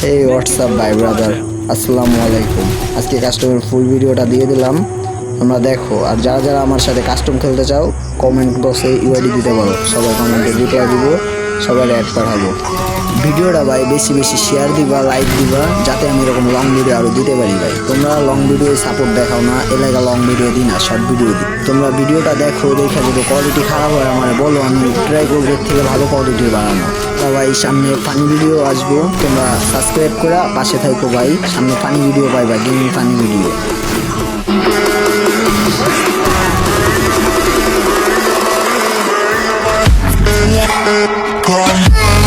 হে WhatsApp ভাই brother, আসসালামু আলাইকুম। আজকে কাস্টমের ফুল ভিডিওটা দিয়ে দিলাম, তোমরা দেখো। আর যারা যারা আমার সাথে কাস্টম খেলতে চাও কমেন্ট বক্সে ইউআইডি দিতে পারো, সবাই কমেন্টে রিপ্লাই দিব, সবাই অ্যাড পাঠাবো। ভিডিওটা ভাই বেশি বেশি শেয়ার দিবা, লাইক দিবা, যাতে আমি এরকম লং ভিডিও আরও দিতে পারি। ভাই তোমরা লং ভিডিও সাপোর্ট দেখাও না, এলাকা লং ভিডিও দিই না, শর্ট ভিডিও দিই। তোমরা ভিডিওটা দেখো, দেখে যদি কোয়ালিটি খারাপ হয় আমার বলো, আমি ট্রাই করবো এর থেকে ভালো কোয়ালিটির বানানো। তা ভাই সামনে ফানি ভিডিও আসবো, তোমরা সাবস্ক্রাইব করে পাশে থাকো ভাই। সামনে ফানি ভিডিও পাইবা, গেমিং ফানি ভিডিও। Come